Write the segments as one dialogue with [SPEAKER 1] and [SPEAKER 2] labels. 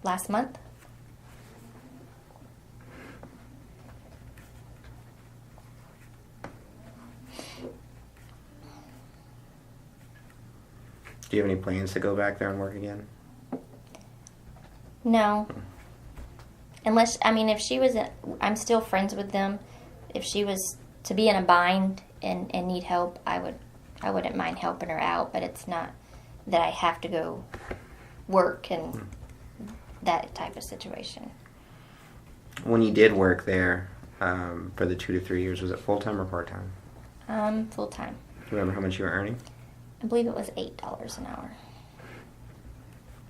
[SPEAKER 1] last month.
[SPEAKER 2] Do you have any plans to go back there and work again?
[SPEAKER 1] No. Unless, I mean, if she was, I'm still friends with them. If she was to be in a bind and need help, I wouldn't mind helping her out, but it's not that I have to go work and that type of situation.
[SPEAKER 2] When you did work there for the 2 to 3 years, was it full-time or part-time?
[SPEAKER 1] Full-time.
[SPEAKER 2] Do you remember how much you were earning?
[SPEAKER 1] I believe it was $8 an hour.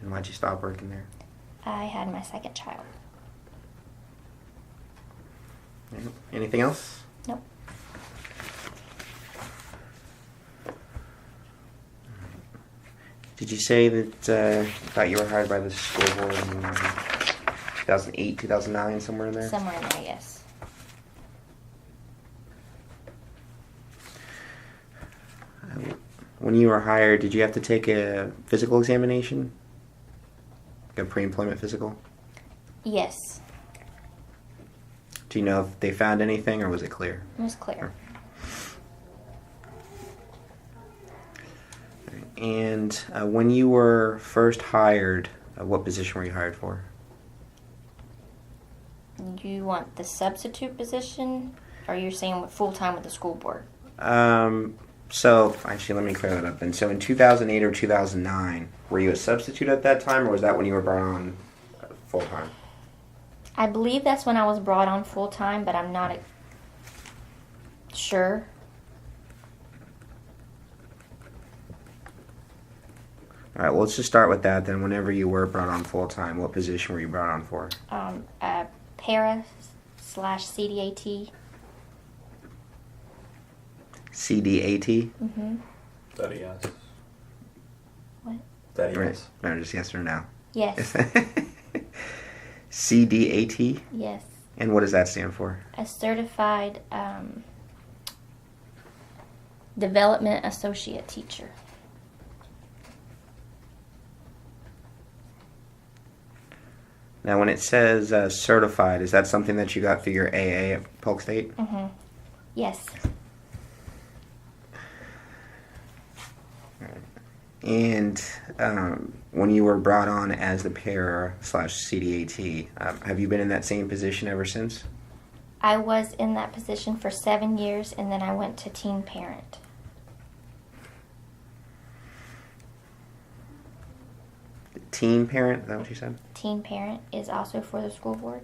[SPEAKER 2] And why'd you stop working there?
[SPEAKER 1] I had my second child.
[SPEAKER 2] Anything else?
[SPEAKER 1] Nope.
[SPEAKER 2] Did you say that you thought you were hired by the school board in 2008, 2009, somewhere in there?
[SPEAKER 1] Somewhere in there, yes.
[SPEAKER 2] When you were hired, did you have to take a physical examination? Like a pre-employment physical?
[SPEAKER 1] Yes.
[SPEAKER 2] Do you know if they found anything, or was it clear?
[SPEAKER 1] It was clear.
[SPEAKER 2] And when you were first hired, what position were you hired for?
[SPEAKER 1] You want the substitute position, or you're saying full-time with the school board?
[SPEAKER 2] So, actually, let me clear that up then. So in 2008 or 2009, were you a substitute at that time, or was that when you were brought on full-time?
[SPEAKER 1] I believe that's when I was brought on full-time, but I'm not sure.
[SPEAKER 2] All right, well, let's just start with that then. Whenever you were brought on full-time, what position were you brought on for?
[SPEAKER 1] Para/CDAT.
[SPEAKER 2] CDAT?
[SPEAKER 1] Mm-hmm.
[SPEAKER 3] That a yes?
[SPEAKER 1] What?
[SPEAKER 3] That a yes?
[SPEAKER 2] No, just yes or no.
[SPEAKER 1] Yes.
[SPEAKER 2] CDAT?
[SPEAKER 1] Yes.
[SPEAKER 2] And what does that stand for?
[SPEAKER 1] A certified development associate teacher.
[SPEAKER 2] Now, when it says certified, is that something that you got through your AA at Polk State?
[SPEAKER 1] Mm-hmm. Yes.
[SPEAKER 2] And when you were brought on as the para/CDAT, have you been in that same position ever since?
[SPEAKER 1] I was in that position for 7 years, and then I went to teen parent.
[SPEAKER 2] Teen parent, is that what you said?
[SPEAKER 1] Teen parent is also for the school board.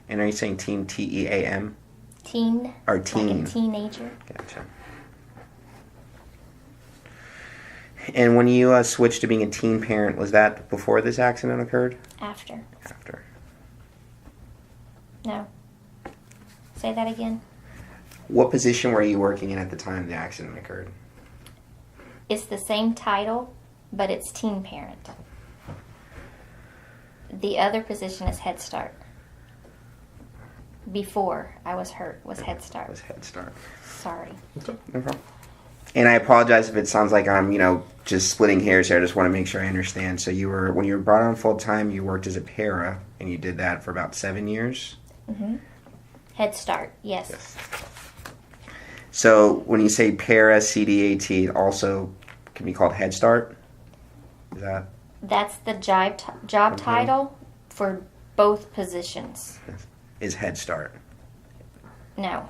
[SPEAKER 2] And are you saying teen, T-E-A-M?
[SPEAKER 1] Teen.
[SPEAKER 2] Or teen?
[SPEAKER 1] Like a teenager.
[SPEAKER 2] Gotcha. And when you switched to being a teen parent, was that before this accident occurred?
[SPEAKER 1] After.
[SPEAKER 2] After.
[SPEAKER 1] No. Say that again.
[SPEAKER 2] What position were you working in at the time the accident occurred?
[SPEAKER 1] It's the same title, but it's teen parent. The other position is Head Start. Before I was hurt was Head Start.
[SPEAKER 2] Was Head Start.
[SPEAKER 1] Sorry.
[SPEAKER 2] No problem. And I apologize if it sounds like I'm, just splitting hairs here. I just want to make sure I understand. So when you were brought on full time, you worked as a para, and you did that for about 7 years?
[SPEAKER 1] Mm-hmm. Head Start, yes.
[SPEAKER 2] So when you say para CDAT, it also can be called Head Start? Is that?
[SPEAKER 1] That's the job title for both positions.
[SPEAKER 2] Is Head Start?
[SPEAKER 1] No.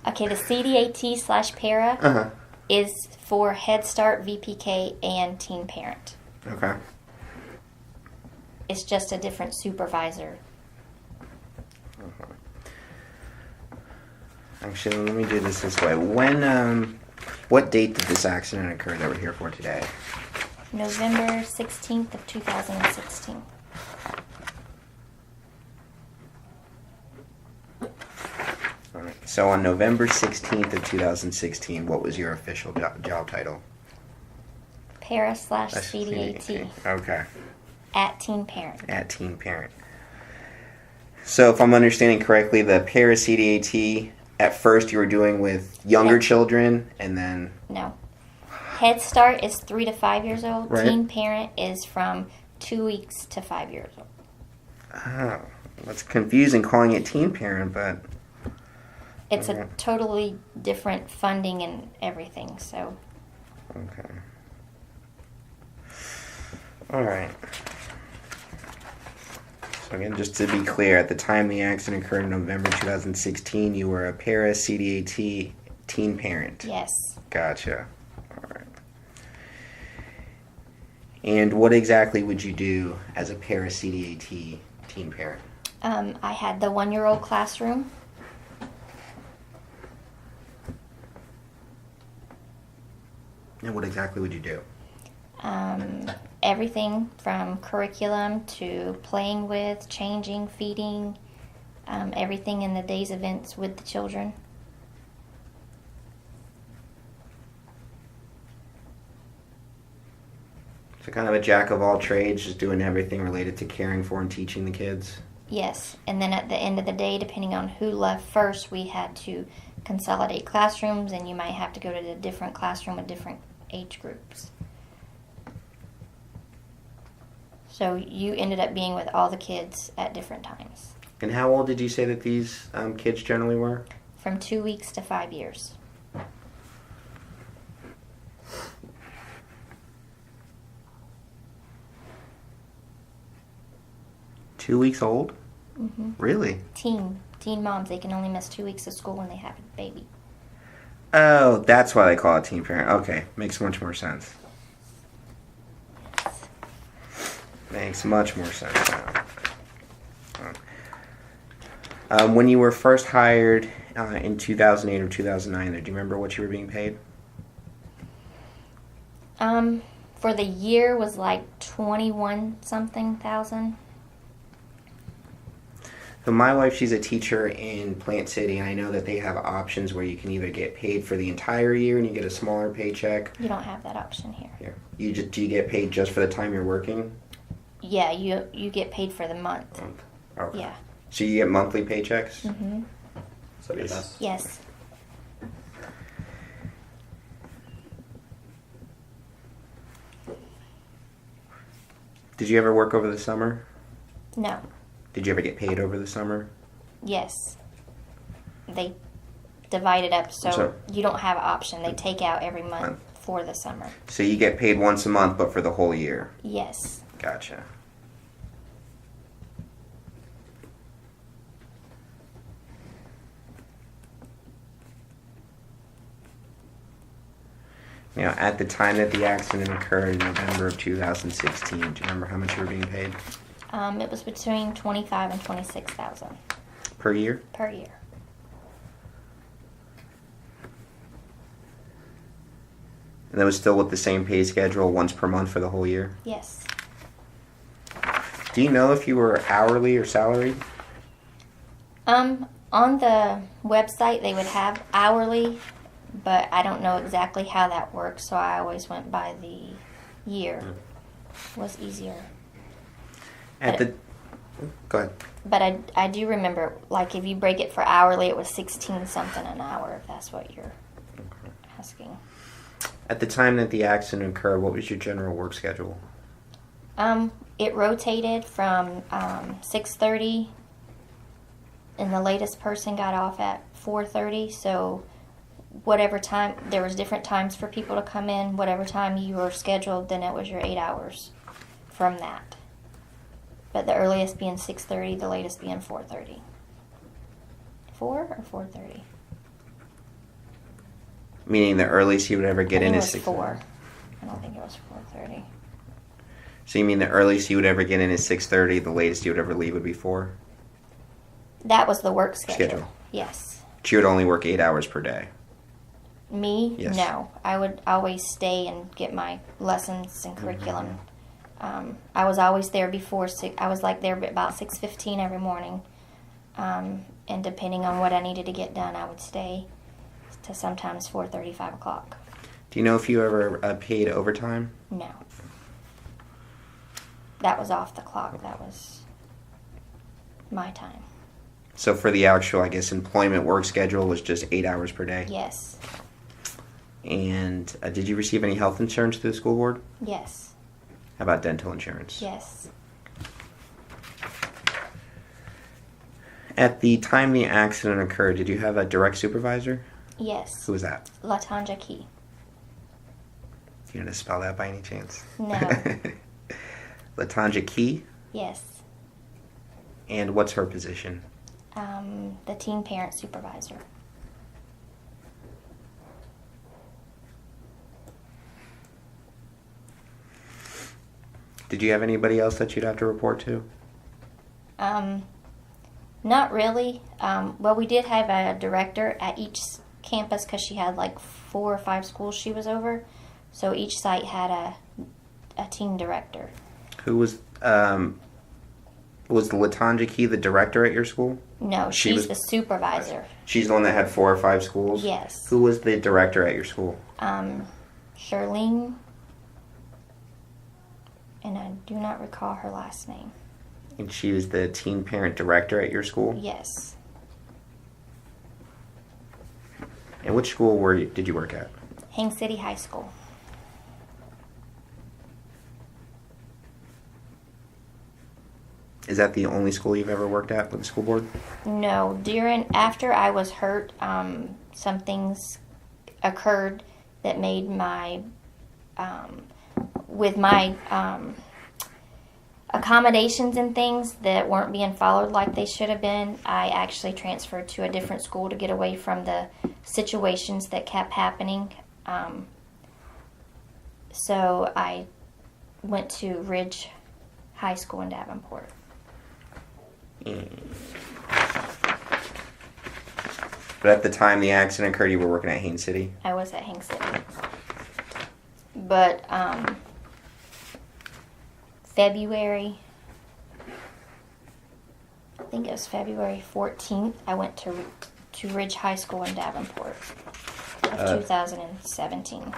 [SPEAKER 1] Okay, the CDAT/para is for Head Start, VPK, and teen parent.
[SPEAKER 2] Okay.
[SPEAKER 1] It's just a different supervisor.
[SPEAKER 2] Actually, let me do this way. What date did this accident occur that we're here for today?
[SPEAKER 1] November 16th of 2016.
[SPEAKER 2] All right. So on November 16th of 2016, what was your official job title?
[SPEAKER 1] Para/CDAT.
[SPEAKER 2] Okay.
[SPEAKER 1] At teen parent.
[SPEAKER 2] At teen parent. So if I'm understanding correctly, the para CDAT, at first you were doing with younger children, and then...
[SPEAKER 1] No. Head Start is 3 to 5 years old.
[SPEAKER 2] Right.
[SPEAKER 1] Teen Parent is from 2 weeks to 5 years old.
[SPEAKER 2] Oh, that's confusing calling it teen parent, but
[SPEAKER 1] It's
[SPEAKER 2] Okay.
[SPEAKER 1] a totally different funding and everything. So
[SPEAKER 2] okay. All right. So again, just to be clear, at the time the accident occurred in November 2016, you were a para CDAT teen parent.
[SPEAKER 1] yes,
[SPEAKER 2] Gotcha. All right. And what exactly would you do as a para CDAT teen parent?
[SPEAKER 1] I had the 1-year-old classroom.
[SPEAKER 2] And what exactly would you do?
[SPEAKER 1] Everything from curriculum to playing with, changing, feeding, everything in the day's events with the children.
[SPEAKER 2] So kind of a jack of all trades, just doing everything related to caring for and teaching the kids.
[SPEAKER 1] Yes, and then at the end of the day, depending on who left first, we had to consolidate classrooms, and you might have to go to a different classroom with different age groups. So you ended up being with all the kids at different times,
[SPEAKER 2] And how old did you say that these kids generally were?
[SPEAKER 1] from 2 weeks to 5 years.
[SPEAKER 2] Two weeks old?
[SPEAKER 1] hmm
[SPEAKER 2] Really?
[SPEAKER 1] Teen moms, they can only miss 2 weeks of school when they have a baby.
[SPEAKER 2] Oh, that's why they call it teen parent. Okay, makes much more sense. Makes much more sense now. When you were first hired in 2008 or 2009, do you remember what you were being paid?
[SPEAKER 1] For the year was like 21 something thousand.
[SPEAKER 2] So my wife, she's a teacher in Plant City, and I know that they have options where you can either get paid for the entire year and you get a smaller paycheck.
[SPEAKER 1] You don't have that option here.
[SPEAKER 2] Here, do you get paid just for the time you're working?
[SPEAKER 1] Yeah, you get paid for the month.
[SPEAKER 2] Okay.
[SPEAKER 1] Yeah.
[SPEAKER 2] So you get monthly paychecks?
[SPEAKER 1] Mhm.
[SPEAKER 3] So yes.
[SPEAKER 1] Yes.
[SPEAKER 2] Did you ever work over the summer?
[SPEAKER 1] No.
[SPEAKER 2] Did you ever get paid over the summer?
[SPEAKER 1] Yes. They divide it up so,
[SPEAKER 2] So-
[SPEAKER 1] you don't have an option. They take out every month
[SPEAKER 2] Month.
[SPEAKER 1] for the summer.
[SPEAKER 2] So you get paid once a month, but for the whole year.
[SPEAKER 1] Yes.
[SPEAKER 2] Gotcha. Now, at the time that the accident occurred in November of 2016, do you remember how much you were being paid
[SPEAKER 1] It was between 25 and 26,000
[SPEAKER 2] per year?
[SPEAKER 1] per year.
[SPEAKER 2] And that was still with the same pay schedule, once per month for the whole year?
[SPEAKER 1] Yes.
[SPEAKER 2] Do you know if you were hourly or salaried?
[SPEAKER 1] On the website they would have hourly, but I don't know exactly how that works, so I always went by the year. Was easier.
[SPEAKER 2] At the... Go ahead.
[SPEAKER 1] But I do remember, like, if you break it for hourly, it was 16 something an hour, if that's what you're asking.
[SPEAKER 2] At the time that the accident occurred, what was your general work schedule?
[SPEAKER 1] It rotated from 6:30, and the latest person got off at 4:30. So, whatever time, there was different times for people to come in. Whatever time you were scheduled, then it was your 8 hours from that. But the earliest being 6:30, the latest being 4:30. 4 or 4:30?
[SPEAKER 2] Meaning the earliest you would ever get
[SPEAKER 1] I
[SPEAKER 2] in
[SPEAKER 1] think
[SPEAKER 2] is
[SPEAKER 1] it was
[SPEAKER 2] 6.
[SPEAKER 1] 4. I don't think it was 4:30.
[SPEAKER 2] So you mean the earliest you would ever get in is 6:30, the latest you would ever leave would be 4?
[SPEAKER 1] That was the work schedule.
[SPEAKER 2] Schedule.
[SPEAKER 1] Yes.
[SPEAKER 2] But you would only work 8 hours per day.
[SPEAKER 1] Me?
[SPEAKER 2] Yes.
[SPEAKER 1] No. I would always stay and get my lessons and curriculum. I was always there before 6. I was like there about 6:15 every morning. And depending on what I needed to get done, I would stay to sometimes 4:30, 5 o'clock.
[SPEAKER 2] Do you know if you ever paid overtime?
[SPEAKER 1] No. That was off the clock. That was my time.
[SPEAKER 2] So for the actual, I guess, employment work schedule was just 8 hours per day?
[SPEAKER 1] Yes.
[SPEAKER 2] And did you receive any health insurance through the school board?
[SPEAKER 1] Yes.
[SPEAKER 2] How about dental insurance?
[SPEAKER 1] Yes.
[SPEAKER 2] At the time the accident occurred, did you have a direct supervisor?
[SPEAKER 1] Yes.
[SPEAKER 2] Who was that?
[SPEAKER 1] Latanja Key.
[SPEAKER 2] Do you know how to spell that by any chance?
[SPEAKER 1] No.
[SPEAKER 2] Latanja Key?
[SPEAKER 1] Yes.
[SPEAKER 2] And what's her position?
[SPEAKER 1] The teen parent supervisor.
[SPEAKER 2] Did you have anybody else that you'd have to report to?
[SPEAKER 1] Not really. Well, we did have a director at each campus because she had like 4 or 5 schools she was over. So each site had a team director.
[SPEAKER 2] Who was Latanja Key the director at your school?
[SPEAKER 1] No,
[SPEAKER 2] She
[SPEAKER 1] she's
[SPEAKER 2] was-
[SPEAKER 1] the supervisor.
[SPEAKER 2] She's the one that had 4 or 5 schools?
[SPEAKER 1] Yes.
[SPEAKER 2] Who was the director at your school?
[SPEAKER 1] Charlene. And I do not recall her last name.
[SPEAKER 2] And she was the teen parent director at your school?
[SPEAKER 1] Yes.
[SPEAKER 2] And which school did you work at?
[SPEAKER 1] Haines City High School.
[SPEAKER 2] Is that the only school you've ever worked at with the school board?
[SPEAKER 1] No, after I was hurt, some things occurred that made my with my accommodations and things that weren't being followed like they should have been. I actually transferred to a different school to get away from the situations that kept happening. So I went to Ridge High School in Davenport.
[SPEAKER 2] But at the time the accident occurred, you were working at Haines City?
[SPEAKER 1] I was at Haines City. But February, I think it was February 14th, I went to Ridge High School in Davenport of 2017.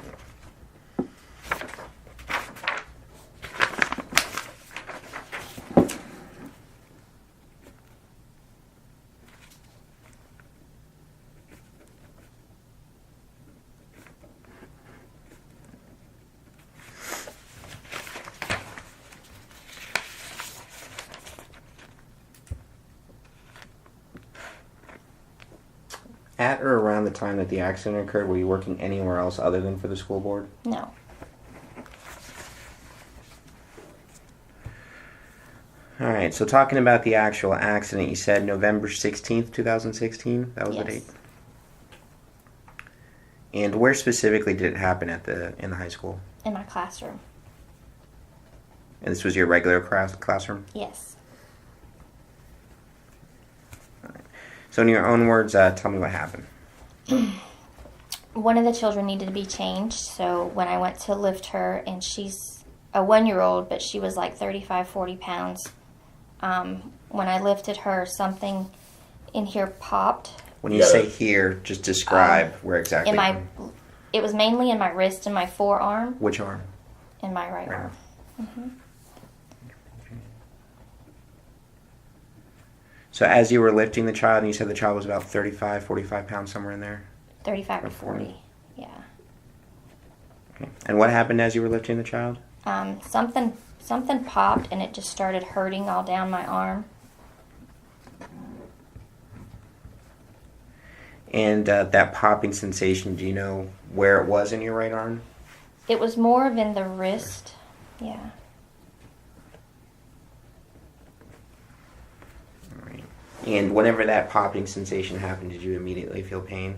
[SPEAKER 2] At or around the time that the accident occurred, were you working anywhere else other than for the school board?
[SPEAKER 1] No.
[SPEAKER 2] All right, so talking about the actual accident, you said November 16th, 2016? That was the
[SPEAKER 1] Yes.
[SPEAKER 2] date? And where specifically did it happen in the high school?
[SPEAKER 1] In my classroom.
[SPEAKER 2] And this was your regular classroom?
[SPEAKER 1] Yes.
[SPEAKER 2] So in your own words, tell me what happened.
[SPEAKER 1] One of the children needed to be changed, so when I went to lift her, and she's a 1-year-old, but she was like 35, 40 pounds. When I lifted her, something in here popped.
[SPEAKER 2] When you
[SPEAKER 3] Yeah.
[SPEAKER 2] say here, just describe where exactly.
[SPEAKER 1] It was mainly in my wrist and my forearm
[SPEAKER 2] Which arm?
[SPEAKER 1] and my right
[SPEAKER 2] Right.
[SPEAKER 1] arm. Mm-hmm.
[SPEAKER 2] So as you were lifting the child, and you said the child was about 35, 45 pounds, somewhere in there?
[SPEAKER 1] 35
[SPEAKER 2] Or
[SPEAKER 1] or
[SPEAKER 2] 40.
[SPEAKER 1] 40. Yeah.
[SPEAKER 2] Okay. And what happened as you were lifting the child?
[SPEAKER 1] Something popped and it just started hurting all down my arm.
[SPEAKER 2] And that popping sensation, do you know where it was in your right arm?
[SPEAKER 1] It was more of in the wrist. Yeah.
[SPEAKER 2] All right. And whenever that popping sensation happened, did you immediately feel pain?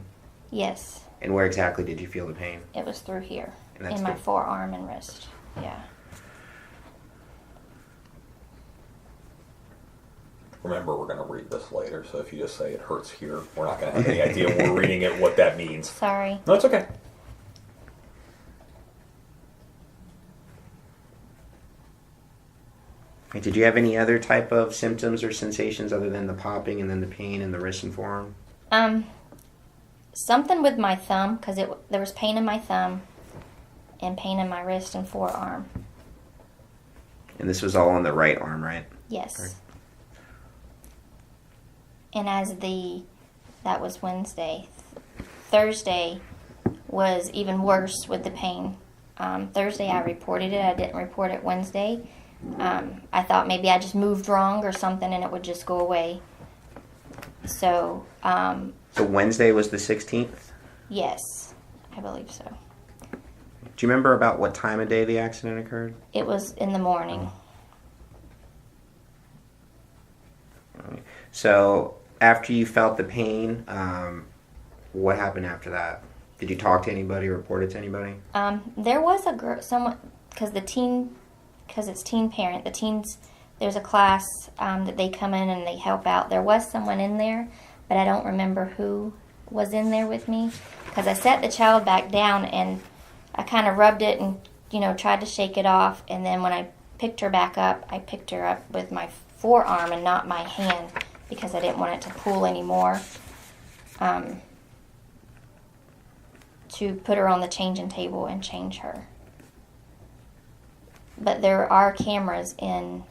[SPEAKER 1] Yes.
[SPEAKER 2] And where exactly did you feel the pain?
[SPEAKER 1] It was through here.
[SPEAKER 2] And that's
[SPEAKER 1] In my
[SPEAKER 2] the-
[SPEAKER 1] forearm and wrist. Yeah.
[SPEAKER 3] Remember, we're going to read this later, so if you just say it hurts here, we're not going to have any idea when we're reading it what that means.
[SPEAKER 1] Sorry.
[SPEAKER 3] No, it's okay.
[SPEAKER 2] And did you have any other type of symptoms or sensations other than the popping and then the pain in the wrist and forearm?
[SPEAKER 1] Something with my thumb, because there was pain in my thumb and pain in my wrist and forearm.
[SPEAKER 2] And this was all on the right arm, right?
[SPEAKER 1] Yes.
[SPEAKER 2] Right.
[SPEAKER 1] And that was Wednesday. Thursday, was even worse with the pain. Thursday I reported it. I didn't report it Wednesday. I thought maybe I just moved wrong or something and it would just go away. So,
[SPEAKER 2] So Wednesday was the 16th?
[SPEAKER 1] yes, I believe so.
[SPEAKER 2] Do you remember about what time of day the accident occurred?
[SPEAKER 1] It was in the morning.
[SPEAKER 2] So after you felt the pain, what happened after that? Did you talk to anybody, report it to anybody?
[SPEAKER 1] There was a girl, someone, because it's teen parent, the teens, there's a class that they come in and they help out. There was someone in there, but I don't remember who was in there with me, because I set the child back down and I kind of rubbed it and, tried to shake it off. And then when I picked her back up, I picked her up with my forearm and not my hand because I didn't want it to pull anymore. To put her on the changing table and change her. But there are cameras in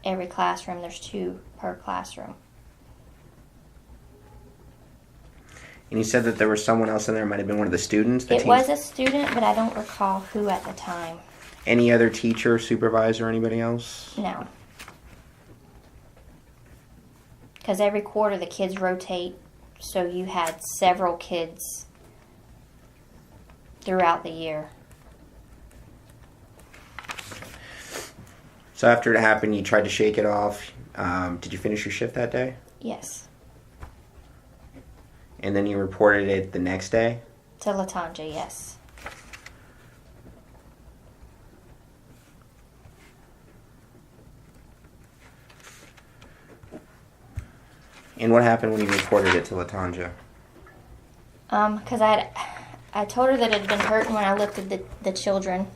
[SPEAKER 1] every classroom. There's 2 per classroom.
[SPEAKER 2] And you said that there was someone else in there. It might have been one of the students.
[SPEAKER 1] It was a student, but I don't recall who at the time.
[SPEAKER 2] Any other teacher, supervisor, anybody else?
[SPEAKER 1] No. Because every quarter the kids rotate, so you had several kids throughout the year.
[SPEAKER 2] So after it happened, you tried to shake it off. Did you finish your shift that day?
[SPEAKER 1] Yes.
[SPEAKER 2] And then you reported it the next day?
[SPEAKER 1] To Latanja, yes.
[SPEAKER 2] And what happened when you reported it to Latanja?
[SPEAKER 1] Because I told her that it had been hurting when I lifted the children.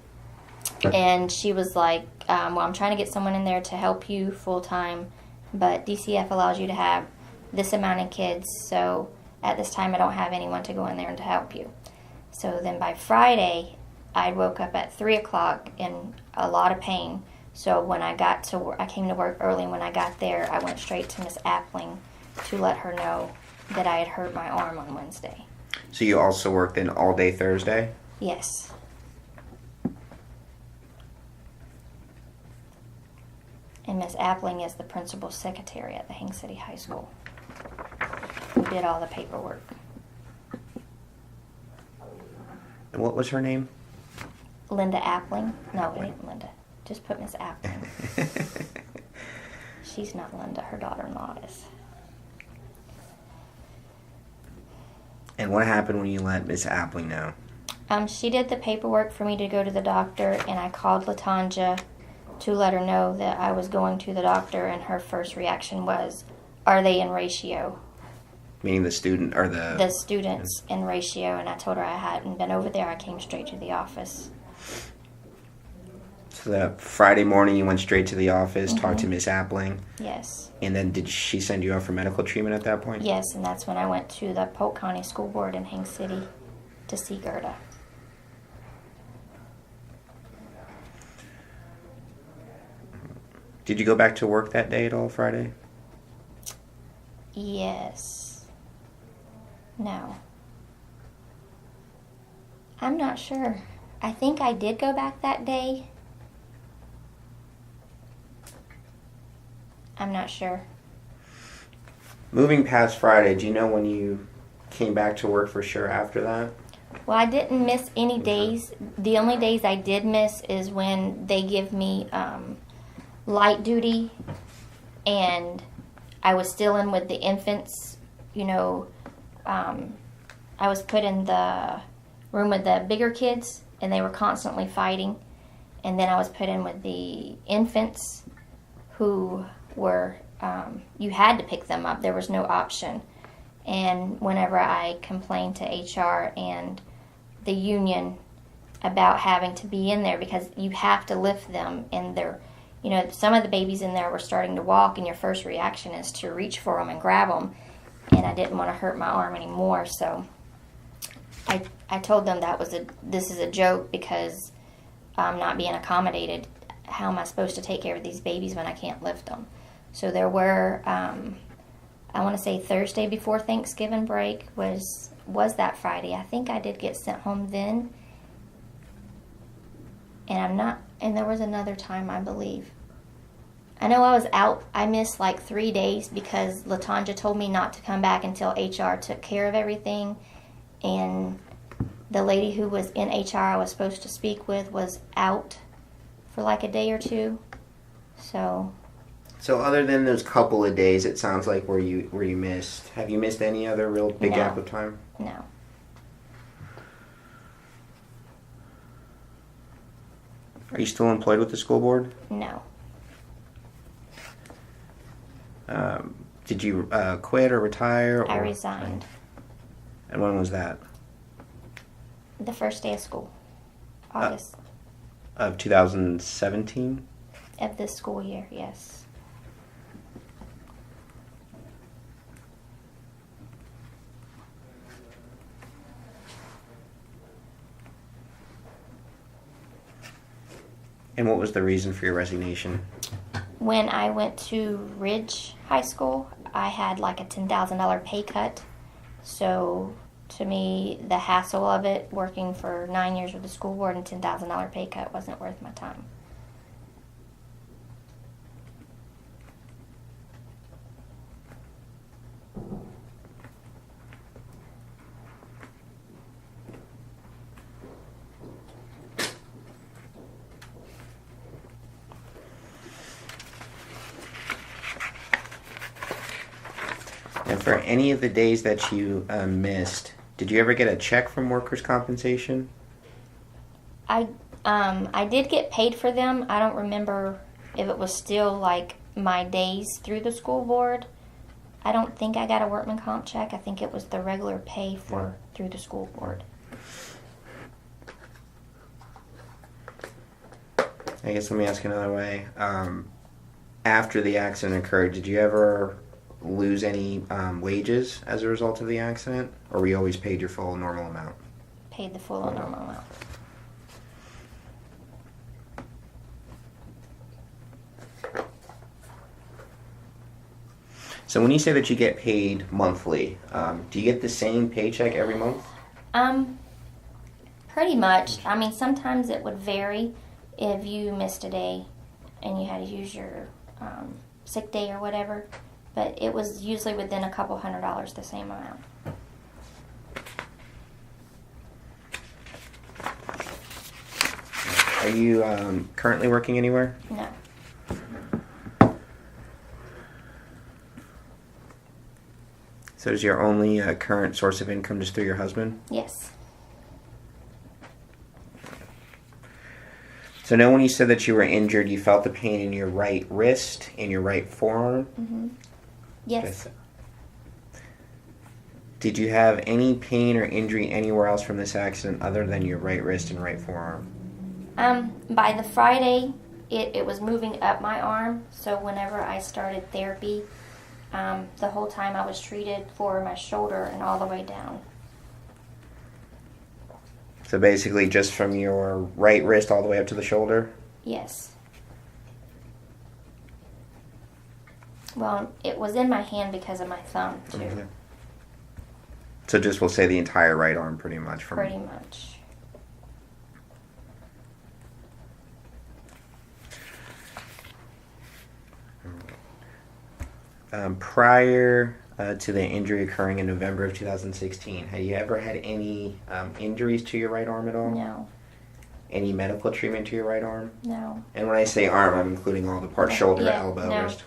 [SPEAKER 1] And she was like, well, I'm trying to get someone in there to help you full time, but DCF allows you to have this amount of kids. So at this time, I don't have anyone to go in there and to help you. So then by Friday, I woke up at 3 o'clock in a lot of pain. So when I got to work, I came to work early. And when I got there, I went straight to Miss Appling to let her know that I had hurt my arm on Wednesday.
[SPEAKER 2] So you also worked in all day Thursday?
[SPEAKER 1] Yes. And Miss Appling is the principal's secretary at the Haines City High School, who did all the paperwork.
[SPEAKER 2] And what was her name?
[SPEAKER 1] Linda Appling? No, it ain't Linda. Just put Miss Appling. She's not Linda. Her daughter-in-law is.
[SPEAKER 2] And what happened when you let Miss Appling know?
[SPEAKER 1] She did the paperwork for me to go to the doctor, and I called Latanja to let her know that I was going to the doctor, and her first reaction was, are they in ratio?
[SPEAKER 2] Meaning the student or
[SPEAKER 1] The students in ratio, and I told her I hadn't been over there. I came straight to the office.
[SPEAKER 2] So that Friday morning you went straight to the office, talked to Miss Appling,
[SPEAKER 1] Yes.
[SPEAKER 2] and then did she send you out for medical treatment at that point?
[SPEAKER 1] Yes, and that's when I went to the Polk County School Board in Haines City to see Gerda.
[SPEAKER 2] Did you go back to work that day at all Friday?
[SPEAKER 1] Yes. No. I'm not sure. I think I did go back that day. I'm not sure.
[SPEAKER 2] Moving past Friday, do you know when you came back to work for sure after that?
[SPEAKER 1] Well, I didn't miss any days. The only days I did miss is when they give me light duty, and I was still in with the infants. I was put in the room with the bigger kids, and they were constantly fighting. And then I was put in with the infants, who were, you had to pick them up. There was no option. And whenever I complained to HR and the union about having to be in there, because you have to lift them, and they're, some of the babies in there were starting to walk, and your first reaction is to reach for them and grab them. And I didn't want to hurt my arm anymore, so I told them this is a joke, because I'm not being accommodated. How am I supposed to take care of these babies when I can't lift them? So there were, I want to say Thursday before Thanksgiving break was was that Friday. I think I did get sent home then. And there was another time, I believe. I know I was out. I missed like 3 days because LaTanja told me not to come back until HR took care of everything. And the lady who was in HR I was supposed to speak with was out for like a day or two. So
[SPEAKER 2] other than those couple of days, it sounds like where you missed, have you missed any other real big
[SPEAKER 1] No.
[SPEAKER 2] gap of time?
[SPEAKER 1] no.
[SPEAKER 2] Are you still employed with the school board?
[SPEAKER 1] No.
[SPEAKER 2] Did you quit or retire?
[SPEAKER 1] I
[SPEAKER 2] or-
[SPEAKER 1] resigned
[SPEAKER 2] And when was that?
[SPEAKER 1] the first day of school. August
[SPEAKER 2] Of 2017?
[SPEAKER 1] of this school year, yes.
[SPEAKER 2] And what was the reason for your resignation?
[SPEAKER 1] When I went to Ridge High School, I had like a $10,000 pay cut. So to me, the hassle of it, working for 9 years with the school board and $10,000 pay cut wasn't worth my time.
[SPEAKER 2] And for any of the days that you missed, did you ever get a check from workers' compensation?
[SPEAKER 1] I did get paid for them. I don't remember if it was still like my days through the school board. I don't think I got a workman comp check. I think it was the regular pay for through the school board.
[SPEAKER 2] I guess let me ask another way. After the accident occurred, did you ever lose any wages as a result of the accident? Or were you always paid your full normal amount?
[SPEAKER 1] Paid the full and normal amount.
[SPEAKER 2] So when you say that you get paid monthly, do you get the same paycheck every month?
[SPEAKER 1] Pretty much. I mean, sometimes it would vary if you missed a day and you had to use your sick day or whatever. But it was usually within a couple $100, the same amount.
[SPEAKER 2] Are you currently working anywhere?
[SPEAKER 1] No.
[SPEAKER 2] So is your only current source of income just through your husband?
[SPEAKER 1] Yes.
[SPEAKER 2] So now when you said that you were injured, you felt the pain in your right wrist, in your right forearm?
[SPEAKER 1] Mm-hmm. Yes.
[SPEAKER 2] Did you have any pain or injury anywhere else from this accident other than your right wrist and right forearm?
[SPEAKER 1] By the Friday, it was moving up my arm. So whenever I started therapy, the whole time I was treated for my shoulder and all the way down.
[SPEAKER 2] So basically just from your right wrist all the way up to the shoulder?
[SPEAKER 1] Yes. Well, it was in my hand because of my thumb, too.
[SPEAKER 2] Okay. So just we'll say the entire right arm pretty much.
[SPEAKER 1] Pretty much.
[SPEAKER 2] Prior to the injury occurring in November of 2016, had you ever had any injuries to your right arm at all?
[SPEAKER 1] No.
[SPEAKER 2] Any medical treatment to your right arm?
[SPEAKER 1] No.
[SPEAKER 2] And when I say arm, I'm including all the parts, shoulder,
[SPEAKER 1] Yeah,
[SPEAKER 2] elbow,
[SPEAKER 1] no.
[SPEAKER 2] wrist.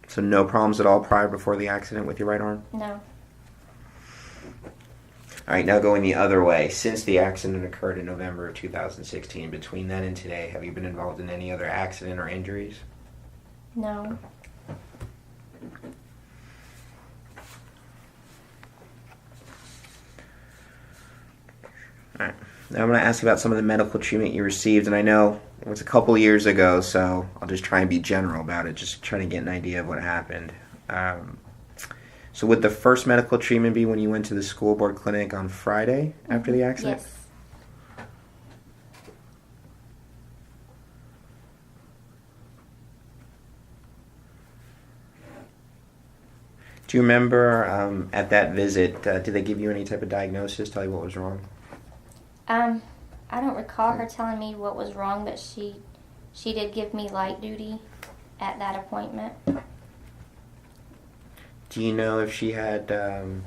[SPEAKER 2] So no problems at all prior before the accident with your right arm?
[SPEAKER 1] No.
[SPEAKER 2] All right, now going the other way. Since the accident occurred in November of 2016, between then and today, have you been involved in any other accident or injuries?
[SPEAKER 1] No.
[SPEAKER 2] All right. Now I'm going to ask about some of the medical treatment you received, and I know it was a couple years ago, so I'll just try and be general about it, just trying to get an idea of what happened. So would the first medical treatment be when you went to the school board clinic on Friday after the accident?
[SPEAKER 1] Yes.
[SPEAKER 2] Do you remember at that visit, did they give you any type of diagnosis, tell you what was wrong?
[SPEAKER 1] I don't recall her telling me what was wrong, but she did give me light duty at that appointment.
[SPEAKER 2] Do you know if she had done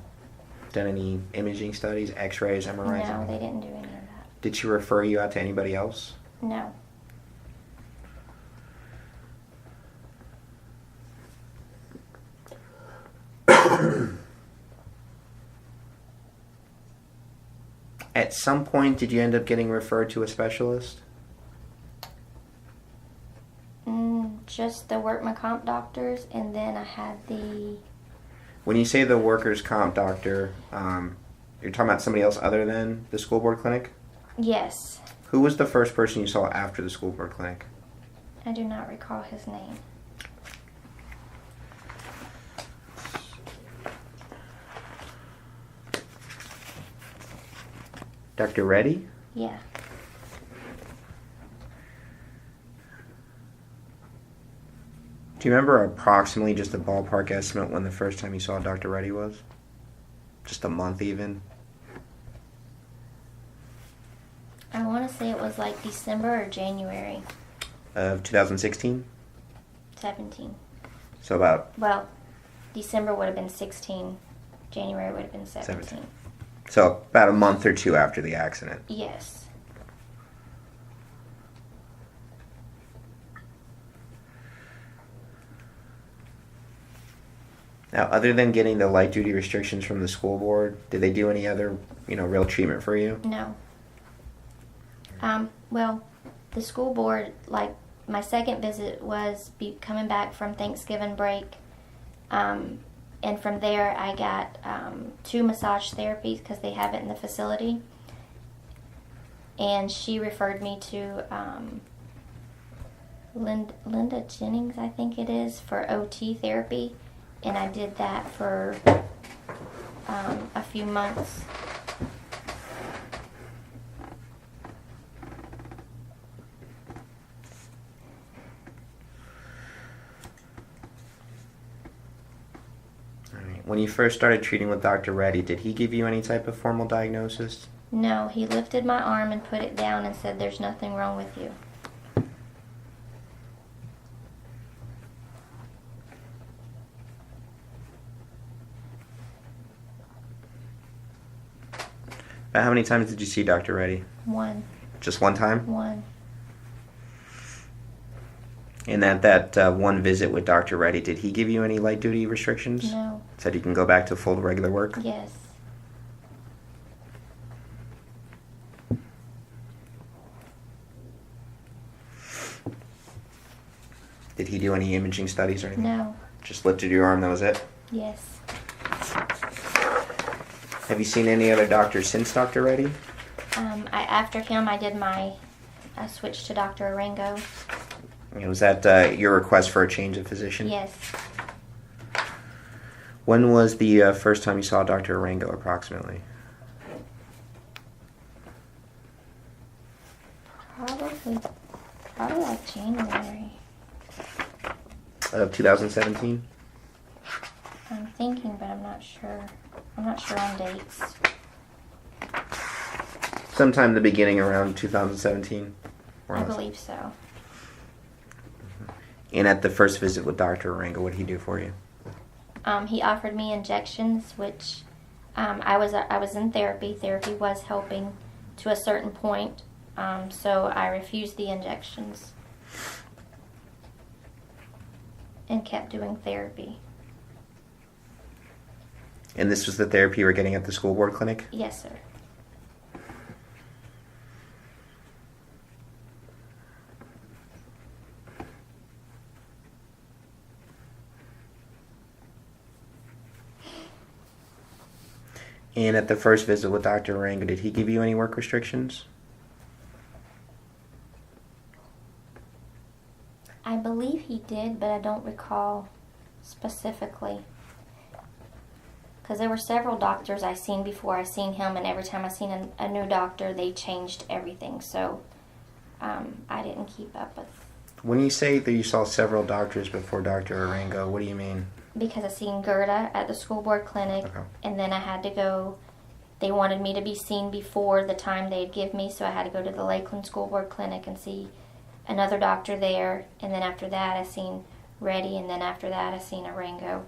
[SPEAKER 2] any imaging studies, x-rays, MRIs?
[SPEAKER 1] No, they didn't do any of that.
[SPEAKER 2] Did she refer you out to anybody else?
[SPEAKER 1] No.
[SPEAKER 2] At some point, did you end up getting referred to a specialist?
[SPEAKER 1] Just the workman comp doctors, and then I had the...
[SPEAKER 2] When you say the workers' comp doctor, you're talking about somebody else other than the school board clinic?
[SPEAKER 1] Yes.
[SPEAKER 2] Who was the first person you saw after the school board clinic?
[SPEAKER 1] I do not recall his name.
[SPEAKER 2] Dr. Reddy?
[SPEAKER 1] Yeah.
[SPEAKER 2] Do you remember approximately just a ballpark estimate when the first time you saw Dr. Reddy was? Just a month even?
[SPEAKER 1] I want to say it was like December or January
[SPEAKER 2] Of 2016?
[SPEAKER 1] 17.
[SPEAKER 2] So about
[SPEAKER 1] Well, December would have been 16. January would have been 17.
[SPEAKER 2] 17. So about a month or two after the accident.
[SPEAKER 1] Yes.
[SPEAKER 2] Now, other than getting the light duty restrictions from the school board, did they do any other, real treatment for you?
[SPEAKER 1] No. Well, the school board, like, my second visit was coming back from Thanksgiving break. And from there, I got 2 massage therapies because they have it in the facility. And she referred me to Linda Jennings, I think it is, for OT therapy. And I did that for a few months.
[SPEAKER 2] All right. When you first started treating with Dr. Reddy, did he give you any type of formal diagnosis?
[SPEAKER 1] No, he lifted my arm and put it down and said, "There's nothing wrong with you."
[SPEAKER 2] How many times did you see Dr. Reddy?
[SPEAKER 1] One.
[SPEAKER 2] Just one time?
[SPEAKER 1] One.
[SPEAKER 2] And at that one visit with Dr. Reddy, did he give you any light duty restrictions?
[SPEAKER 1] No.
[SPEAKER 2] Said you can go back to full regular work?
[SPEAKER 1] Yes.
[SPEAKER 2] Did he do any imaging studies or anything?
[SPEAKER 1] No.
[SPEAKER 2] Just lifted your arm, that was it?
[SPEAKER 1] Yes.
[SPEAKER 2] Have you seen any other doctors since Dr. Reddy?
[SPEAKER 1] After him, I switched to Dr. Arango.
[SPEAKER 2] Was that your request for a change of physician?
[SPEAKER 1] Yes.
[SPEAKER 2] When was the first time you saw Dr. Arango, approximately?
[SPEAKER 1] Probably like January.
[SPEAKER 2] Of 2017?
[SPEAKER 1] I'm thinking, but I'm not sure. I'm not sure on dates.
[SPEAKER 2] Sometime in the beginning around 2017?
[SPEAKER 1] I believe so.
[SPEAKER 2] And at the first visit with Dr. Arango, what did he do for you?
[SPEAKER 1] He offered me injections, which I was in therapy. Therapy was helping to a certain point, so I refused the injections and kept doing therapy.
[SPEAKER 2] And this was the therapy you were getting at the school board clinic?
[SPEAKER 1] Yes, sir.
[SPEAKER 2] And at the first visit with Dr. Arango, did he give you any work restrictions?
[SPEAKER 1] I believe he did, but I don't recall specifically. Because there were several doctors I seen before I seen him, and every time I seen a new doctor, they changed everything. So I didn't keep up with.
[SPEAKER 2] When you say that you saw several doctors before Dr. Arango, what do you mean?
[SPEAKER 1] because I seen Gerda at the school board clinic,
[SPEAKER 2] Okay.
[SPEAKER 1] and then I had to go. They wanted me to be seen before the time they'd give me, so I had to go to the Lakeland School Board Clinic and see another doctor there. And then after that, I seen Reddy, and then after that, I seen Arango.